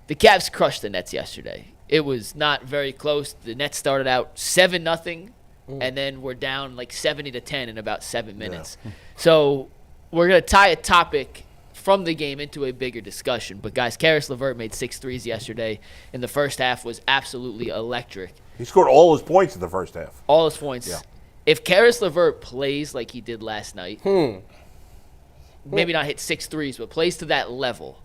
The Cavs crushed the Nets yesterday. It was not very close. The Nets started out 7-0, and then we're down like 70-10 in about 7 minutes. Yeah. So we're going to tie a topic from the game into a bigger discussion. But, guys, Caris LeVert made 6 threes yesterday, and the first half was absolutely electric. He scored all his points in the first half. All his points. Yeah. If Caris LeVert plays like he did last night, maybe not hit 6 threes, but plays to that level,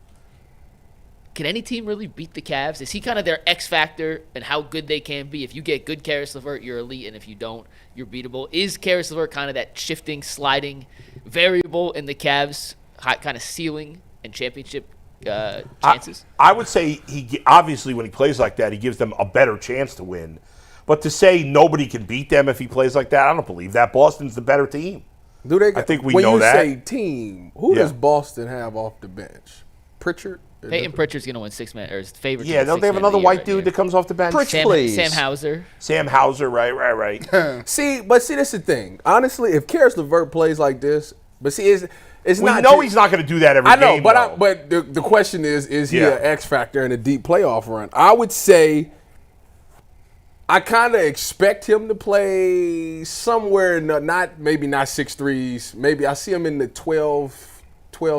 can any team really beat the Cavs? Is he kind of their X factor and how good they can be? If you get good Caris LeVert, you're elite, and if you don't, you're beatable. Is Caris LeVert kind of that shifting, sliding variable in the Cavs' kind of ceiling and championship chances? I would say he obviously when he plays like that, he gives them a better chance to win. But to say nobody can beat them if he plays like that, I don't believe that. Boston's the better team. Do they? I think we know that. When you say team, who does Boston have off the bench? Pritchard? Peyton Pritchard's going to win 6 man, or his favorite. Yeah, don't they have another white dude that comes off the bench? Sam Hauser. Sam Hauser, right. see, that's the thing. Honestly, if Caris LeVert plays like this, but see, it's we not. know he's not going to do that every game. I know, but the question is he an X factor in a deep playoff run? I would say I kind of expect him to play somewhere, maybe not 6 threes. Maybe I see him in the 12,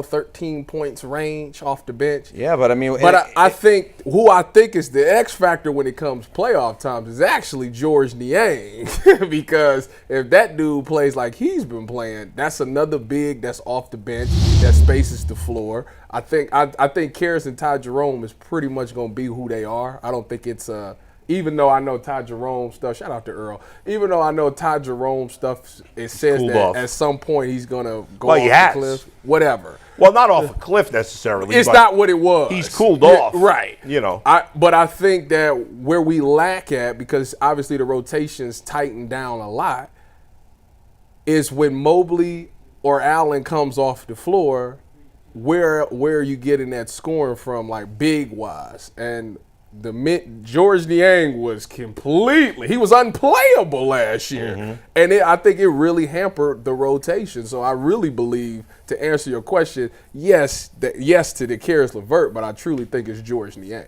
13 points range off the bench. Yeah, but I mean, I think who I think is the X factor when it comes playoff times is actually Georges Niang, because if that dude plays like he's been playing, that's another big that's off the bench that spaces the floor. I think Caris and Ty Jerome is pretty much going to be who they are. I don't think it's even though I know Ty Jerome stuff, shout out to Earl. Even though I know Ty Jerome stuff, it says that off. At some point he's going to go off the cliff. Whatever. Well, not off a cliff necessarily. It's not what it was. He's cooled off. Right. But I think that where we lack at, because obviously the rotations tighten down a lot, is when Mobley or Allen comes off the floor, where are you getting that scoring from, like big-wise? And Georges Niang was he was unplayable last year. And I think it really hampered the rotation. So I really believe, to answer your question, yes to the Caris LeVert, but I truly think it's Georges Niang.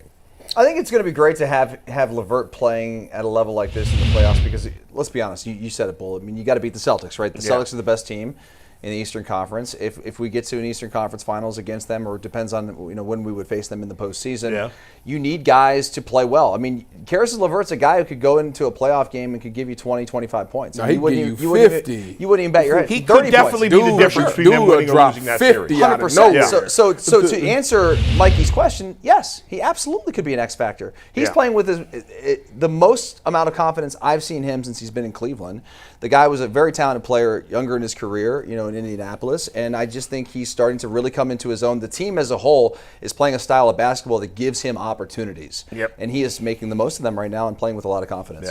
I think it's going to be great to have LeVert playing at a level like this in the playoffs because, let's be honest, you said it, Bull. I mean, you got to beat the Celtics, right? The Celtics are the best team in the Eastern Conference. If we get to an Eastern Conference Finals against them, or it depends on when we would face them in the postseason, you need guys to play well. I mean, Caris LeVert's a guy who could go into a playoff game and could give you 20, 25 points. No, he wouldn't give you 50. You wouldn't even bet your head. He could definitely be the difference between them winning or losing that series. 100%. So to answer Mikey's question, yes, he absolutely could be an X factor. He's playing with the most amount of confidence I've seen him since he's been in Cleveland. The guy was a very talented player younger in his career, in Indianapolis, and I just think he's starting to really come into his own. The team as a whole is playing a style of basketball that gives him opportunities, and he is making the most of them right now and playing with a lot of confidence.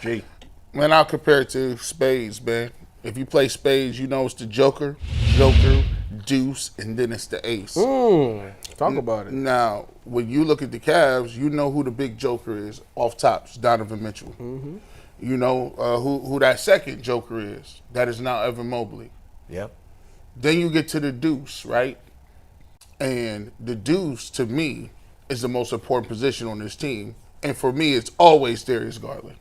Gee. Man, I'll compare it to spades, man. If you play spades, it's the Joker, deuce, and then it's the ace. Talk about it. Now, when you look at the Cavs, you know who the big Joker is off top. It's Donovan Mitchell. You know who that second Joker is. That is now Evan Mobley. Yep. Then you get to the deuce, right? And the deuce, to me, is the most important position on this team. And for me, it's always Darius Garland.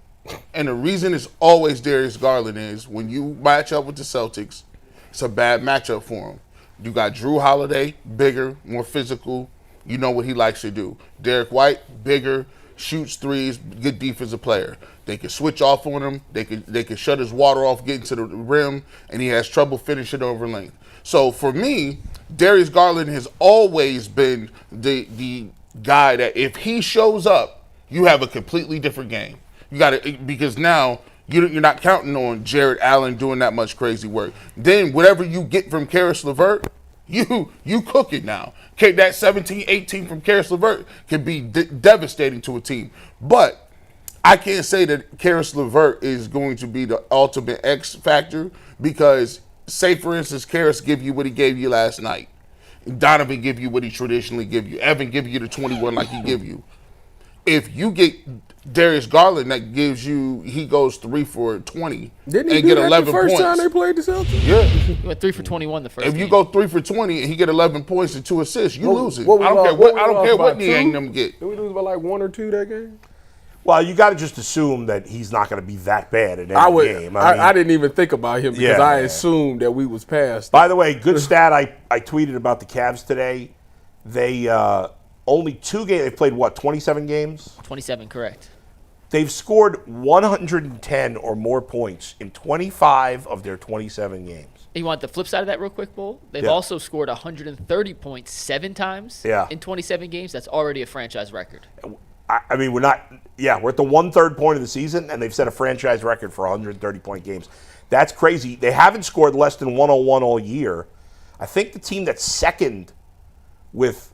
And the reason it's always Darius Garland is when you match up with the Celtics, it's a bad matchup for him. You got Drew Holiday, bigger, more physical. You know what he likes to do. Derek White, bigger, shoots threes, good defensive player. They can switch off on him. They can shut his water off, getting to the rim, and he has trouble finishing over length. So for me, Darius Garland has always been the guy that if he shows up, you have a completely different game. You got to, because now you're not counting on Jared Allen doing that much crazy work. Then whatever you get from Caris LeVert, you cook it now. Okay, that 17, 18 from Caris LeVert can be devastating to a team. But I can't say that Caris LeVert is going to be the ultimate X factor because, say, for instance, Caris give you what he gave you last night. Donovan give you what he traditionally give you. Evan give you the 21 like he give you. If you get Darius Garland that gives you, he goes 3 for 20 Didn't he and do get that 11 the first points. time they played the Celtics? Yeah. He went 3 for 21 the first If game. you go 3 for 20 and he get 11 points and 2 assists, you lose it. What we I don't lost- care what what we I don't lost care what by Niang two? them get. Did we lose by like 1 or 2 that game? Well, you got to just assume that he's not going to be that bad in any game. I didn't even think about him because Yeah. I assumed that we was past. By the way, good stat I tweeted about the Cavs today. They only 2 games. They've played, 27 games? 27, correct. They've scored 110 or more points in 25 of their 27 games. You want the flip side of that real quick, Bull? They've Yeah. also scored 130 points 7 times in 27 games. That's already a franchise record. I mean, we're at the 1/3 point of the season, and they've set a franchise record for 130-point games. That's crazy. They haven't scored less than 101 all year. I think the team that's second with,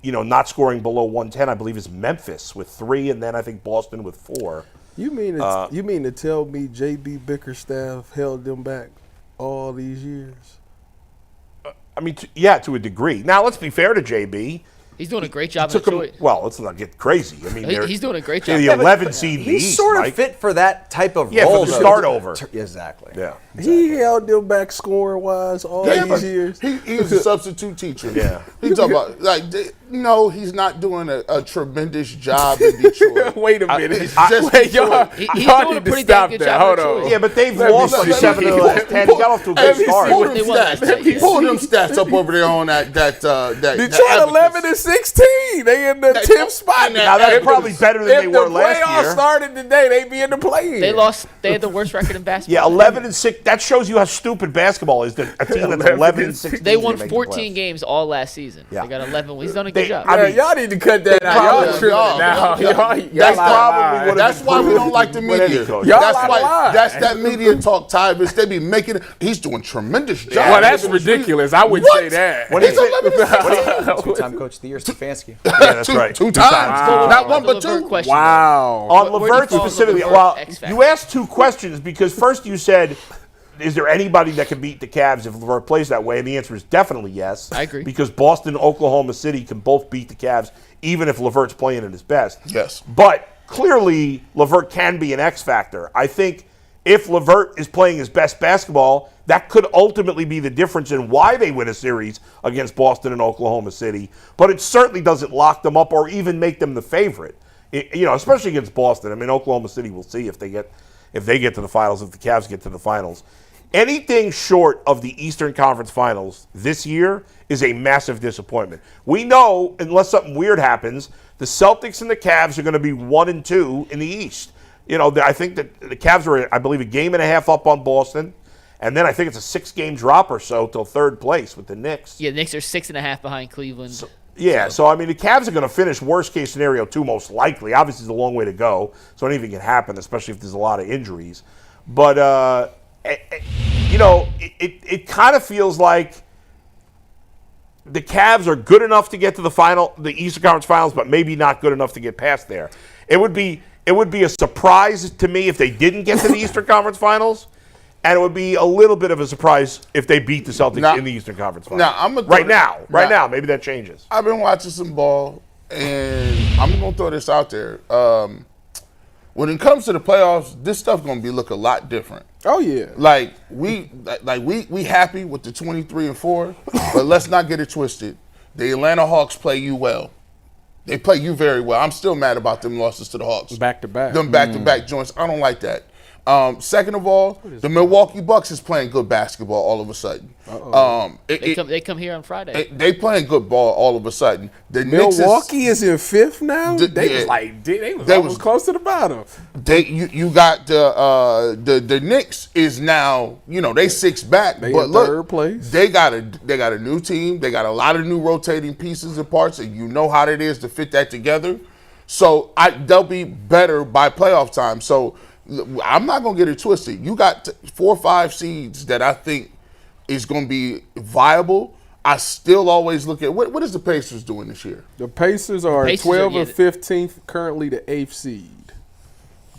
not scoring below 110, I believe, is Memphis with 3, and then I think Boston with 4. You mean to tell me JB Bickerstaff held them back all these years? I mean, to a degree. Now, let's be fair to JB. He's doing a great job in Took him, Detroit. well, let's not get crazy. I mean, He's doing a great they're job. the 11 seed in the He's East, sort of Mike. fit for that type of Yeah, role. for the though. start over. Exactly. Yeah. He held them back scoring wise all these years. He's a substitute teacher. Yeah. He's talking about no, he's not doing a tremendous job in Detroit. Wait a minute. It's just Wait, y'all, He's y'all doing a need to pretty stop damn good that. job Hold in on. Detroit. Yeah, but they've Let me lost like see. 7 of the last 10. He got off to a Let good me see start. what They them won last stats. night, yeah. Pull them stats up over there on that Detroit 11-16. They in the 10th spot now. Now, that's probably better than they were last If the playoffs year. started today, they'd be in the play-in. They had the worst record in Yeah, basketball. 11-6. That shows you how stupid basketball is. That a team that's 11-16. They won can make the 14 playoffs. games all last season. Yeah. They got 11. He's done a good They- job. I mean, y'all need to cut that out. probably- Y'all tripping now. That's probably what That's why we don't like the with any media. coach. Y'all That's out why. of line. That's that media talk, Tyvis. They be making. He's doing tremendous job. Well, that's ridiculous. I wouldn't say that. When he He's said- 11-16. Two-time coach of the year, Stefanski. Yeah, that's right. Two times. Not one, but LeVert two. question, Wow. On Where do you LeVert fall on the specifically, LeVert well, X factor? you asked 2 questions because first you said, is there anybody that can beat the Cavs if LeVert plays that way? And the answer is definitely yes. I agree. Because Boston and Oklahoma City can both beat the Cavs even if LeVert's playing at his best. Yes. But clearly, LeVert can be an X factor. I think if LeVert is playing his best basketball, that could ultimately be the difference in why they win a series against Boston and Oklahoma City. But it certainly doesn't lock them up or even make them the favorite. Especially against Boston. I mean, Oklahoma City, we'll see if they get to the finals, if the Cavs get to the finals. Anything short of the Eastern Conference Finals this year is a massive disappointment. We know, unless something weird happens, the Celtics and the Cavs are going to be 1 and 2 in the East. I think that the Cavs are, I believe, a game and a half up on Boston, and then I think it's a 6-game drop or so till 3rd place with the Knicks. Yeah, the Knicks are 6.5 behind Cleveland. So I mean, the Cavs are going to finish worst case scenario 2 most likely. Obviously, it's a long way to go, so anything can happen, especially if there's a lot of injuries. But it kind of feels like the Cavs are good enough to get to the Eastern Conference Finals, but maybe not good enough to get past there. It would be a surprise to me if they didn't get to the Eastern Conference Finals. And it would be a little bit of a surprise if they beat the Celtics in the Eastern Conference Finals. Right now, maybe that changes. I've been watching some ball, and I'm gonna throw this out there. When it comes to the playoffs, this stuff gonna look a lot different. Oh yeah. Like we happy with the 23-4, but let's not get it twisted. The Atlanta Hawks play you well. They play you very well. I'm still mad about them losses to the Hawks. Back to back. Them back-to-back joints. I don't like that. Second of all, the Milwaukee Bucks is playing good basketball all of a sudden. They come here on Friday. They playing good ball all of a sudden. The Milwaukee is in 5th now. They was almost close to the bottom. You got the Knicks is now they 6 back, They but in look, 3rd place. they got a new team. They got a lot of new rotating pieces and parts, and you know how it is to fit that together. So they'll be better by playoff time. So I'm not gonna get it twisted. You got 4 or 5 seeds that I think is gonna be viable. I still always look at what is the Pacers doing this year? The Pacers are Pacers 12 are- and 15th, currently the 8th seed.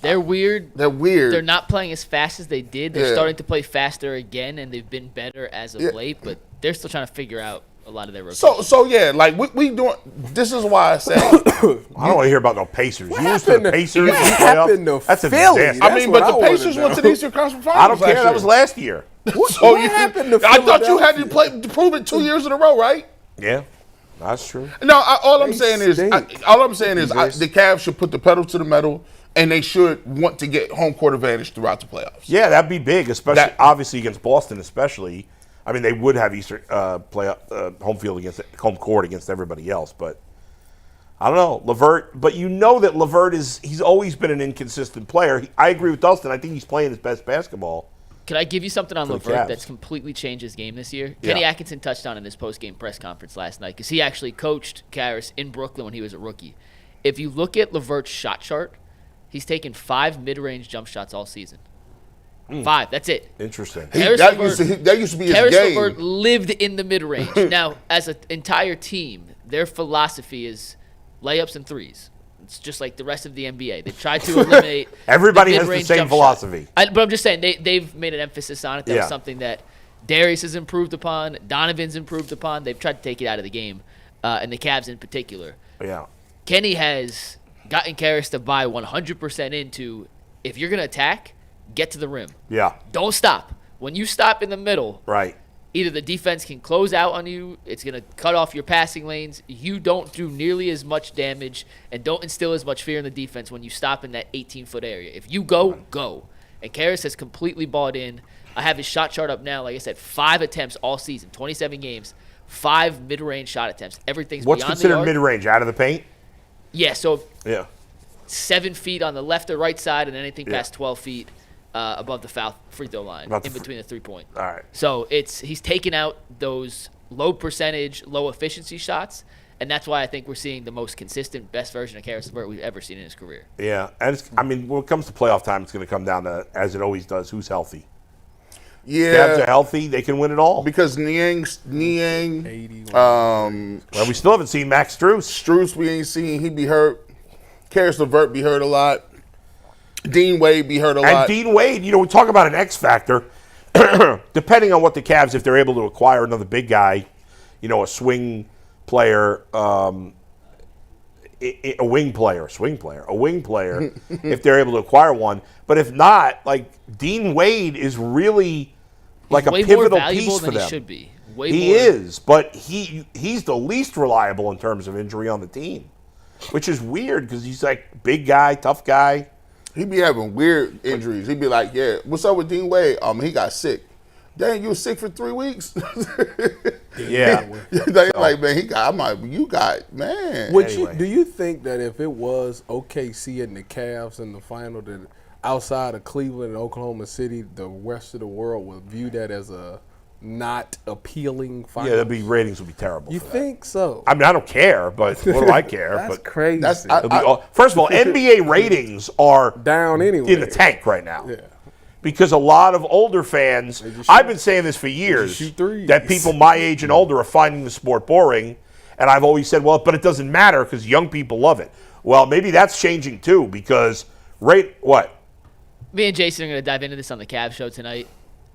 They're weird. They're weird. They're not playing as fast as they did. They're Yeah. starting to play faster again, and they've been better as of late, but they're still trying to figure out a lot of their rotation. So yeah, like we doing. This is why I say I don't want to hear about no Pacers. You lose to the Pacers. what happened to That's a Philly? disaster. I mean, what but I the wanna Pacers went to the Eastern Conference Finals. I don't care. That was last year. So What happened to I thought you had to Philadelphia? prove it 2 years in a row, right? Yeah, that's true. No, all I'm They saying is, stink. the Cavs should put the pedal to the metal, and they should want to get home court advantage throughout the playoffs. Yeah, that'd be big, especially obviously against Boston, especially. I mean, they would have Eastern home court against everybody else, but I don't know LeVert. But you know that LeVert he's always been an inconsistent player. I agree with Dustin. I think he's playing his best basketball. Can I give you something on For the LeVert Cavs. that's completely changed his game this year? Yeah. Kenny Atkinson touched on in his post-game press conference last night because he actually coached Caris in Brooklyn when he was a rookie. If you look at LeVert's shot chart, he's taken 5 mid-range jump shots all season. 5, that's it. Interesting. Caris That LeVert- used to be his Caris game. LeVert lived in the mid-range. Now, as an entire team, their philosophy is layups and threes. It's just like the rest of the NBA. They've tried to eliminate Everybody the has the mid-range same jump shot. philosophy. But I'm just saying, they've made an emphasis on it. That Yeah. was something that Darius has improved upon, Donovan's improved upon. They've tried to take it out of the game, and the Cavs in particular. Yeah. Kenny has gotten Caris to buy 100% into, if you're going to attack, get to the rim. Yeah. Don't stop. When you stop in the middle, Right. either the defense can close out on you, it's going to cut off your passing lanes, you don't do nearly as much damage, and don't instill as much fear in the defense when you stop in that 18-foot area. If you go, go. And Caris has completely bought in. I have his shot chart up now. Like I said, 5 attempts all season, 27 games, 5 mid-range shot attempts. Everything's What's beyond considered the arc. mid-range? Out of the paint? Yeah, so Yeah. 7 feet on the left or right side, and anything Yeah. past 12 feet above the foul free throw line, About the in between the three-point. All right. So he's taken out those low percentage, low efficiency shots, and that's why I think we're seeing the most consistent, best version of Caris LeVert we've ever seen in his career. Yeah. And I mean, when it comes to playoff time, it's going to come down to, as it always does, who's healthy. Cavs are Yeah, healthy, they can win it all. because Niang, 81. Well, we still haven't seen Max Strus. Strus we ain't seen. He be hurt. Caris LeVert be hurt a lot. Dean Wade be hurt a And lot. Dean Wade, we talk about an X factor. Depending on what the Cavs, if they're able to acquire another big guy, a swing player, a wing player, if they're able to acquire one. But if not, like Dean Wade is really like a Way more pivotal valuable piece for than them. he should be. Way He more. is, but he's the least reliable in terms of injury on the team, which is weird because he's like big guy, tough guy. He be having weird injuries. He be like, yeah, what's up with Dean Wade? He got sick. Dang, you was sick for 3 weeks? Yeah. Like, man, you got, man. Anyway. Do you think that if it was OKC and the Cavs in the final, that outside of Cleveland and Oklahoma City, the rest of the world would view that as a not appealing final? Yeah, ratings would be terrible. You for that. think so? I mean, I don't care, but what do I care? That's but crazy. it'll be first of all, NBA ratings are Down anyway. in the tank right now. Yeah. Because a lot of older fans, I've been saying this for years, shoot threes. that people my age and older are finding the sport boring. And I've always said, well, but it doesn't matter because young people love it. Well, maybe that's changing too because what? Me and Jason are going to dive into this on the Cavs show tonight.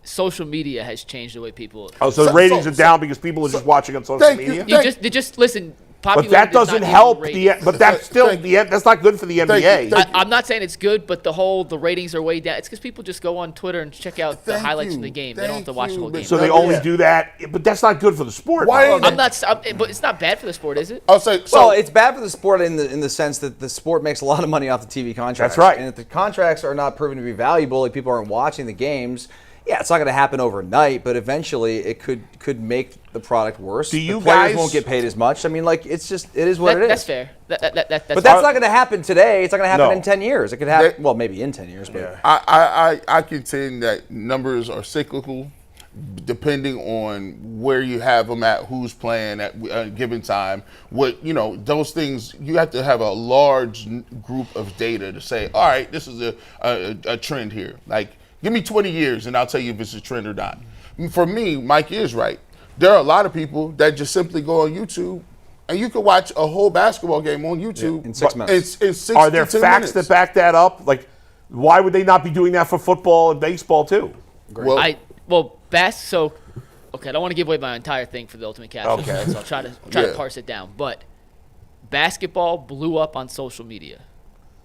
Social media has changed the way people. Oh, so the ratings are down because people are just watching on social thank you. media? They just listen. But that doesn't help but that's still that's not good for the NBA. Thank I'm not saying it's good, but the ratings are way down. It's because people just go on Twitter and check out the Thank highlights you. of the game. They don't have to Thank watch the you, whole game. So they only do that, but that's not good for the sport. Why though. ain't I'm not, but it's not bad for the sport, is it? I'll say, Well, it's bad for the sport in the sense that the sport makes a lot of money off the TV contracts. That's right. And if the contracts are not proven to be valuable, like people aren't watching the games, yeah, it's not going to happen overnight, but eventually it could make the product worse. Do you the players guys- won't get paid as much. I mean, like it is what it is. That's fair. That's But that's fair. not going to happen today. It's not going to happen No. in 10 years. It could happen, well, maybe in 10 years. But I contend that numbers are cyclical, depending on where you have them at, who's playing at a given time. Those things, you have to have a large group of data to say, all right, this is a trend here. Like, give me 20 years and I'll tell you if it's a trend or not. For me, Mike is right. There are a lot of people that just simply go on YouTube and you can watch a whole basketball game on YouTube in 6 minutes. In 6 Are there to 10 facts minutes. that back that up? Like, why would they not be doing that for football and baseball too? Well, So Okay, I don't want to give away my entire thing for the Ultimate Cavs. Okay. So I'll try to parse it down. But basketball blew up on social media.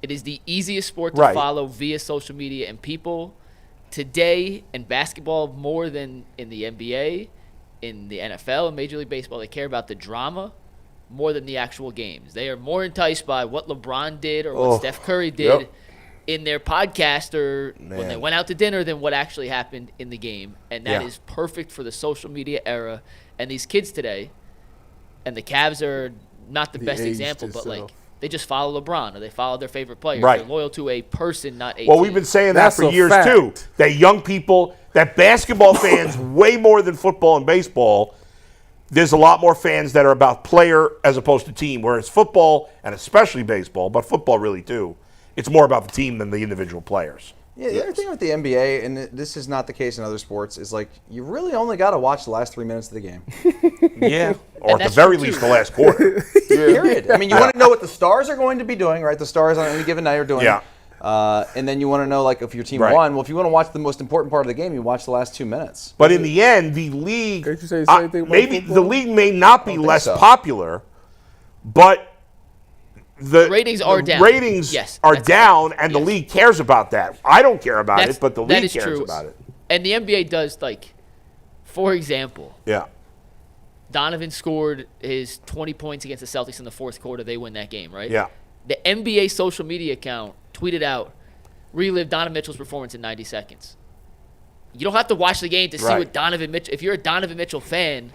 It is the easiest sport to follow via social media, and people today in basketball more than in the NBA, in the NFL, and Major League Baseball, they care about the drama more than the actual games. They are more enticed by what LeBron did or what Steph Curry did in their podcast or when they went out to dinner than what actually happened in the game. And that is perfect for the social media era. And these kids today, and the Cavs are not the best example, but like they just follow LeBron or they follow their favorite player. Right. They're loyal to a person, not a Well, team. we've been saying that for years fact. too. That young people, that basketball fans, way more than football and baseball, there's a lot more fans that are about player as opposed to team, whereas football, and especially baseball, but football really too, it's more about the team than the individual players. Yeah, the other thing with the NBA, and this is not the case in other sports, is like you really only got to watch the last 3 minutes of the game. Yeah. Or at the that's very true, least too. the last quarter. Period. I mean, you want to know what the stars are going to be doing, right? The stars on any given night are doing. Yeah. And then you want to know, like, if your team Right. won. Well, if you want to watch the most important part of the game, you watch the last 2 minutes. But in the end, the league, Can't you say the same thing about maybe football? the league may not be think less so. popular, but the ratings are down. Ratings Yes, are that's down, and the yes. league cares about that. I don't care about That's- it, but the that league is cares true. about it. And the NBA does, like, for example, Yeah. Donovan scored his 20 points against the Celtics in the fourth quarter. They win that game, right? Yeah. The NBA social media account tweeted out, relive Donovan Mitchell's performance in 90 seconds. You don't have to watch the game to see Right. what Donovan Mitchell – if you're a Donovan Mitchell fan,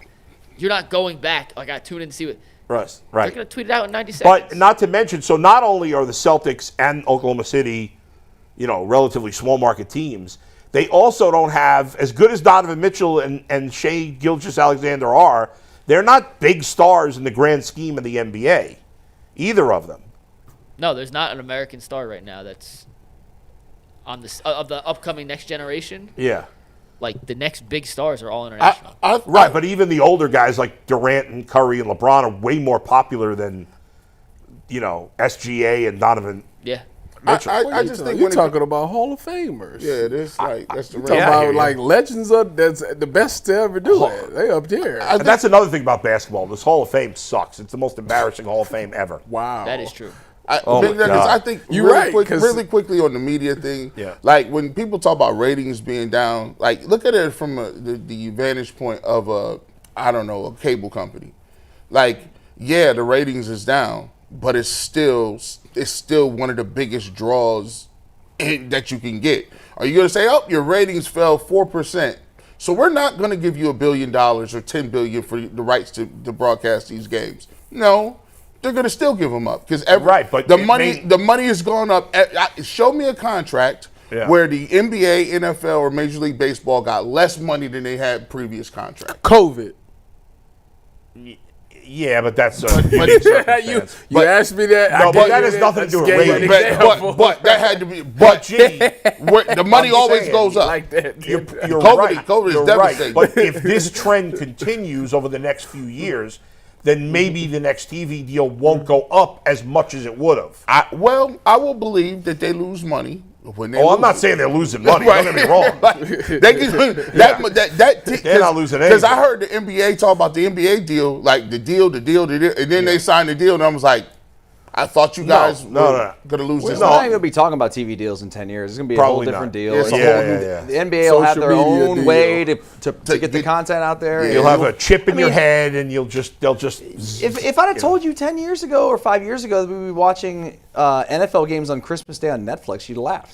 you're not going back. I got to tune in to see what – Right. they're Right. going to tweet it out in 90 seconds. But not to mention, so not only are the Celtics and Oklahoma City, relatively small market teams, they also don't have, as good as Donovan Mitchell and Shai Gilgeous-Alexander are, they're not big stars in the grand scheme of the NBA, either of them. No, there's not an American star right now that's on the of the upcoming next generation. Yeah. Like, the next big stars are all international. Right, but even the older guys like Durant and Curry and LeBron are way more popular than, SGA and Donovan. Yeah. Mitchell. I just think you're when it talking about Hall of Famers. yeah, it is like that's the Talking Yeah, I about hear you. like legends of that's the best to ever do it. They up there. And that's another thing about basketball. This Hall of Fame sucks. It's the most embarrassing Hall of Fame ever. Wow. That is true. Oh my God. I think You're really, right, 'cause- really quickly on the media thing. Yeah. Like when people talk about ratings being down, like look at it from the vantage point of a cable company. Like, yeah, the ratings is down, but it's still one of the biggest draws that you can get. Are you going to say, oh, your ratings fell 4%? So we're not going to give you $1 billion or $10 billion for the rights to broadcast these games. No. They're going to still give them up because Right, but the money has gone up. Show me a contract where the NBA, NFL, or Major League Baseball got less money than they had previous contract. COVID. Yeah, but that's You But- asked me that. No, I but gave that you has nothing to do with Just gave you an ratings. example. but that had to be. But Gee, the money I'm always saying, goes up. like that. you're COVID- right. COVID is You're devastating. Right. But if this trend continues over the next few years, then maybe the next TV deal won't go up as much as it would have. I will believe that they lose money when they. I'm not saying they're losing money. Don't get me wrong. They can, They're not losing Because I anything. heard the NBA talk about the NBA deal, like the deal, and then they signed the deal, and I was like, I thought you guys were going to lose this. We're not even going to be talking about TV deals in 10 years. It's going to be a whole Probably different not. deal. It's a It's whole a new- The NBA will have Social their media own deal. way to get the content out there. You'll have a chip in your mean, head, and they'll just. If I'd have told you 10 years ago or 5 years ago that we'd be watching NFL games on Christmas Day on Netflix, you'd laugh.